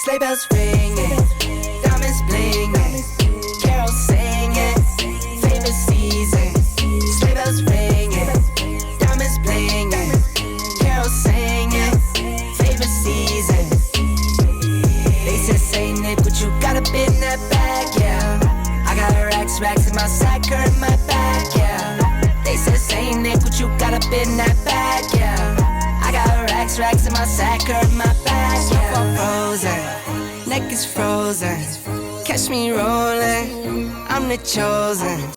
Sleigh bells ringing, diamonds blinging, carols singing, favorite season. Sleigh bells ringing, diamonds blinging, carols singing, favorite season. They said, Saint Nick, what you got up in that bag, yeah. I got racks in my sack or in my bag, yeah. They said, Saint Nick, what you got up in that bag, yeah. I got racks in my sack or in my bag, yeah. Frozen, neck is frozen. Catch me rolling, I'm the chosen.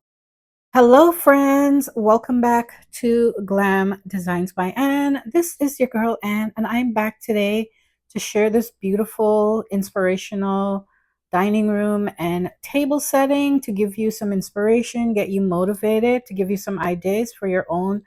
Hello friends, welcome back to Glam Designs by Anne. This is your girl Anne and I'm back today to share this beautiful inspirational dining room and table setting to give you some inspiration, get you motivated, to give you some ideas for your own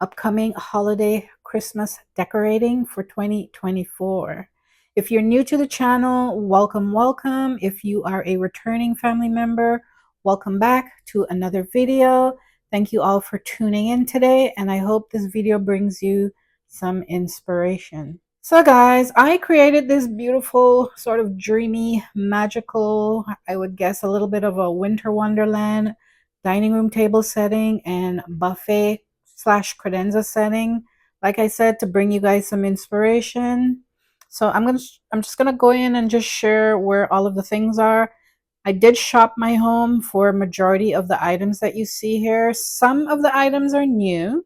upcoming holiday Christmas decorating for 2024. If you're new to the channel, welcome, welcome. If you are a returning family member, welcome back to another video. Thank you all for tuning in today, and I hope this video brings you some inspiration. So guys, I created this beautiful sort of dreamy, magical, I would guess a little bit of a winter wonderland dining room table setting and buffet slash credenza setting, like I said, to bring you guys some inspiration. So I'm just gonna go in and just share where all of the things are. I did shop my home for majority of the items that you see here. Some of the items are new.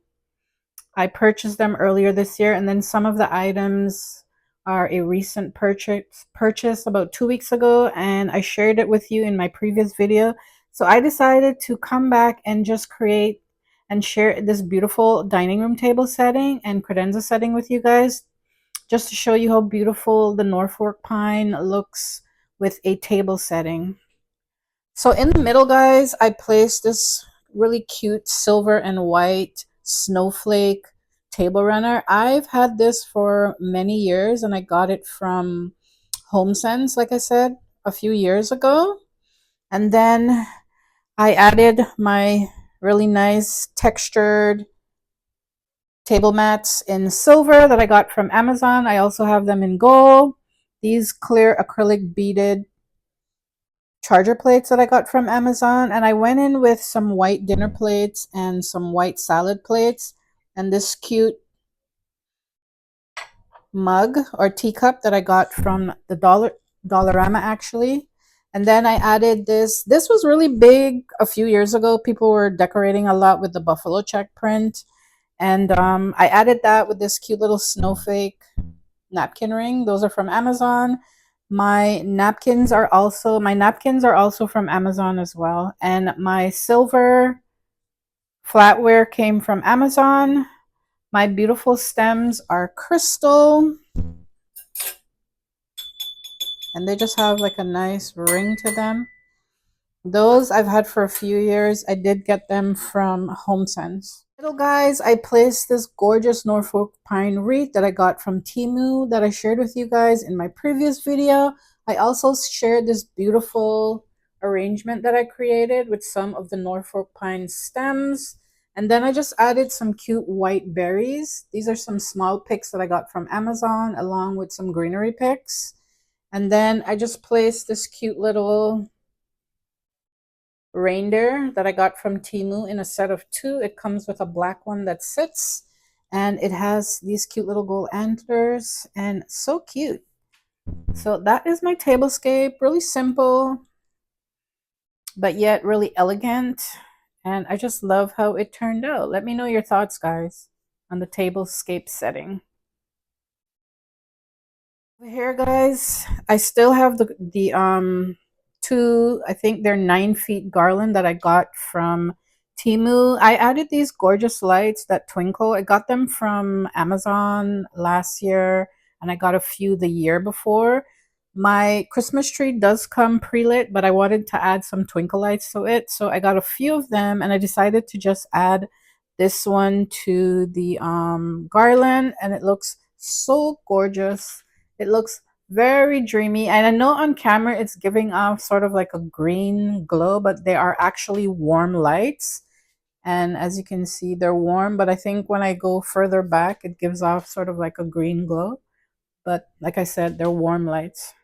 I purchased them earlier this year, and then some of the items are a recent purchase about 2 weeks ago, and I shared it with you in my previous video. So I decided to come back and just create and share this beautiful dining room table setting and credenza setting with you guys, just to show you how beautiful the Norfolk pine looks with a table setting. So in the middle, guys, I placed this really cute silver and white snowflake table runner. I've had this for many years and I got it from HomeSense, like I said, a few years ago. And then I added my really nice textured table mats in silver that I got from Amazon. I also have them in gold. These clear acrylic beaded charger plates that I got from Amazon, and I went in with some white dinner plates and some white salad plates and this cute mug or teacup that I got from the Dollarama actually. And then I added this was really big a few years ago. People were decorating a lot with the buffalo check print, and I added that with this cute little snowflake napkin ring. Those are from Amazon. My napkins are also from Amazon as well. And my silver flatware came from Amazon. My beautiful stems are crystal, and they just have like a nice ring to them. Those I've had for a few years. I did get them from HomeSense. Little guys, I placed this gorgeous Norfolk pine wreath that I got from Temu that I shared with you guys in my previous video. I also shared this beautiful arrangement that I created with some of the Norfolk pine stems. And then I just added some cute white berries. These are some small picks that I got from Amazon along with some greenery picks. And then I just placed this cute little reindeer that I got from Temu in a set of 2. It comes with a black one that sits, and it has these cute little gold antlers, and so cute. So that is my tablescape. Really simple, but yet really elegant. And I just love how it turned out. Let me know your thoughts, guys, on the tablescape setting. Over here, guys, I still have the 2, I think they're 9 feet garland that I got from Temu. I added these gorgeous lights that twinkle. I got them from Amazon last year, and I got a few the year before. My Christmas tree does come pre-lit, but I wanted to add some twinkle lights to it, so I got a few of them, and I decided to just add this one to the garland, and it looks so gorgeous. It looks very dreamy, and I know on camera it's giving off sort of like a green glow, but they are actually warm lights. And as you can see, they're warm, but I think when I go further back, it gives off sort of like a green glow. But like I said, they're warm lights.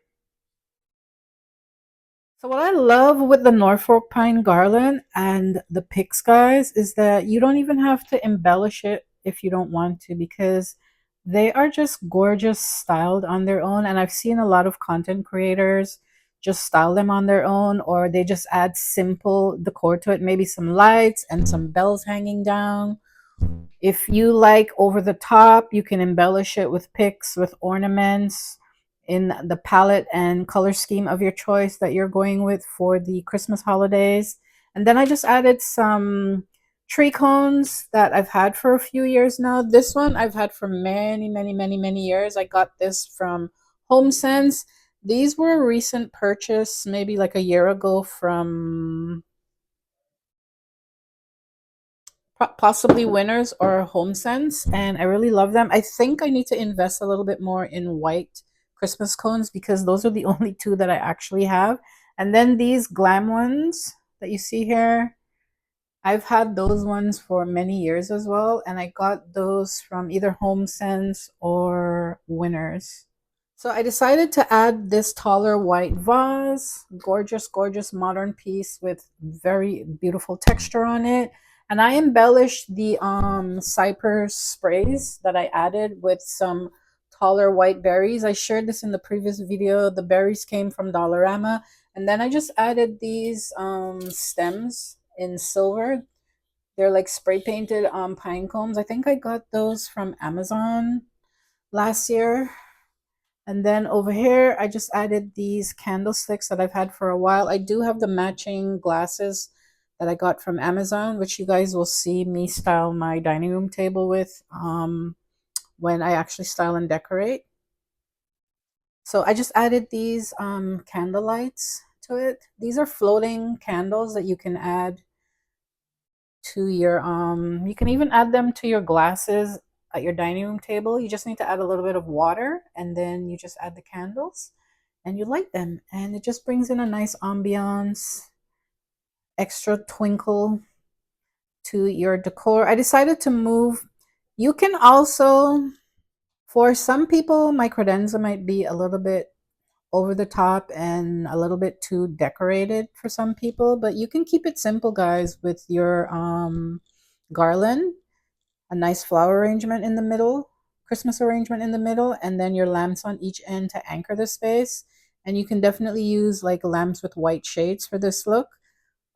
So what I love with the Norfolk pine garland and the picks, guys, is that you don't even have to embellish it if you don't want to, because they are just gorgeous styled on their own. And I've seen a lot of content creators just style them on their own, or they just add simple decor to it, maybe some lights and some bells hanging down. If you like over the top, you can embellish it with picks, with ornaments in the palette and color scheme of your choice that you're going with for the Christmas holidays. And then I just added some tree cones that I've had for a few years now. This one I've had for many, many, many, many years. I got this from HomeSense. These were a recent purchase, maybe like a year ago from possibly Winners or HomeSense, and I really love them. I think I need to invest a little bit more in white Christmas cones because those are the only two that I actually have. And then these glam ones that you see here, I've had those ones for many years as well, and I got those from either HomeSense or Winners. So I decided to add this taller white vase, gorgeous, gorgeous modern piece with very beautiful texture on it. And I embellished the cypress sprays that I added with some taller white berries. I shared this in the previous video. The berries came from Dollarama. And then I just added these stems in silver. They're like spray painted pine cones. I think I got those from Amazon last year. And then over here, I just added these candlesticks that I've had for a while. I do have the matching glasses that I got from Amazon, which you guys will see me style my dining room table with when I actually style and decorate. So I just added these candle lights to it. These are floating candles that you can add to your you can even add them to your glasses at your dining room table. You just need to add a little bit of water, and then you just add the candles and you light them, and it just brings in a nice ambiance, extra twinkle to your decor. I decided to move. You can also, for some people, my credenza might be a little bit over the top and a little bit too decorated for some people, but you can keep it simple, guys, with your garland, a nice flower arrangement in the middle, Christmas arrangement in the middle, and then your lamps on each end to anchor the space. And you can definitely use like lamps with white shades for this look.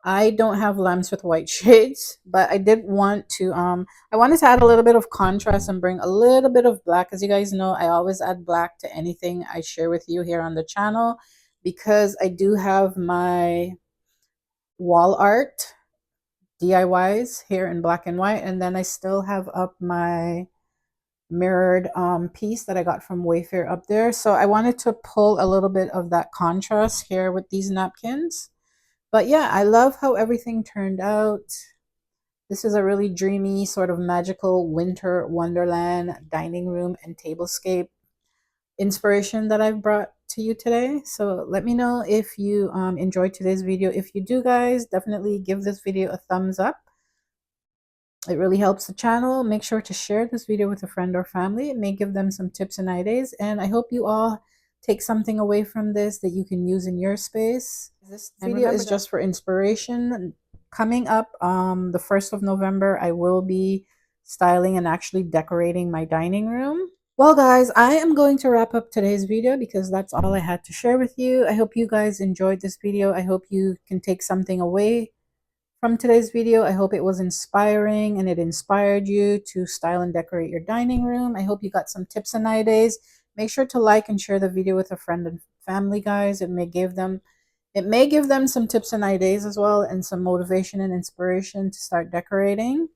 I don't have lamps with white shades, but I did want to I wanted to add a little bit of contrast and bring a little bit of black. As you guys know, I always add black to anything I share with you here on the channel because I do have my wall art DIYs here in black and white, and then I still have up my mirrored piece that I got from Wayfair up there. So I wanted to pull a little bit of that contrast here with these napkins. But yeah, I love how everything turned out. This is a really dreamy, sort of magical winter wonderland dining room and tablescape inspiration that I've brought to you today. So let me know if you enjoyed today's video. If you do, guys, definitely give this video a thumbs up. It really helps the channel. Make sure to share this video with a friend or family. It may give them some tips and ideas. And I hope you all take something away from this that you can use in your space. This video is just for inspiration. Coming up the 1st of November, I will be styling and actually decorating my dining room. Well, guys, I am going to wrap up today's video because that's all I had to share with you. I hope you guys enjoyed this video. I hope you can take something away from today's video. I hope it was inspiring and it inspired you to style and decorate your dining room. I hope you got some tips and ideas. Make sure to like and share the video with a friend and family, guys. It may give them some tips and ideas as well, and some motivation and inspiration to start decorating.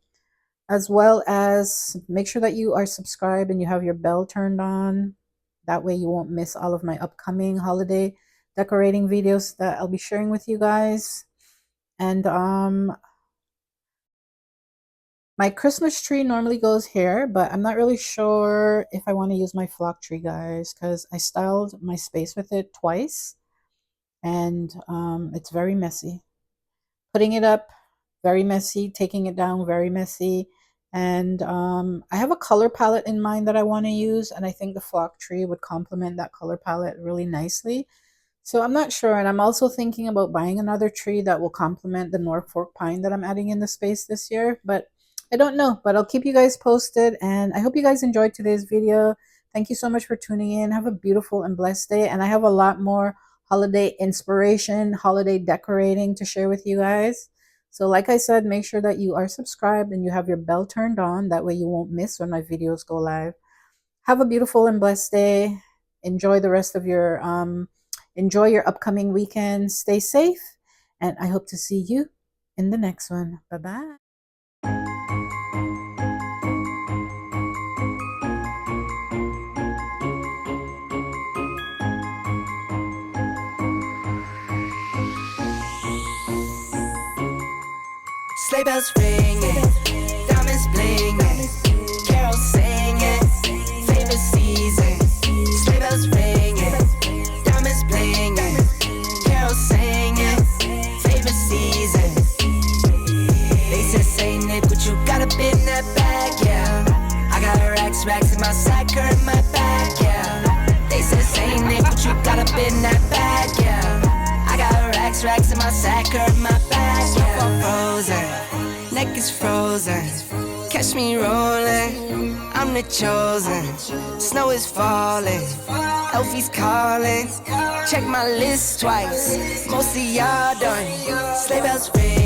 As well as make sure that you are subscribed and you have your bell turned on. That way you won't miss all of my upcoming holiday decorating videos that I'll be sharing with you guys. And my Christmas tree normally goes here, but I'm not really sure if I want to use my flock tree, guys, because I styled my space with it twice, and it's very messy. Putting it up, very messy. Taking it down, very messy. And I have a color palette in mind that I want to use, and I think the flock tree would complement that color palette really nicely. So I'm not sure. And I'm also thinking about buying another tree that will complement the Norfolk pine that I'm adding in the space this year. But I don't know. But I'll keep you guys posted. And I hope you guys enjoyed today's video. Thank you so much for tuning in. Have a beautiful and blessed day. And I have a lot more holiday inspiration, holiday decorating to share with you guys. So, like I said, make sure that you are subscribed and you have your bell turned on. That way you won't miss when my videos go live. Have a beautiful and blessed day. Enjoy the rest of your enjoy your upcoming weekend. Stay safe, and I hope to see you in the next one. Bye bye. Sleigh bells ringing, diamonds blinging, carols singing, favorite season. Sleigh bells ringing, diamonds blinging, carols singing, favorite season. They said, say Nick, what you got up in that bag, yeah. I got racks in my sack or in my bag, yeah. They said, say Nick, what you got up in that bag, yeah. I got racks in my sack or in my bag, yeah. Frozen, neck is frozen. Catch me rolling, I'm the chosen. Snow is falling, Elfie's calling. Check my list twice, most of y'all done. Sleigh bells ring.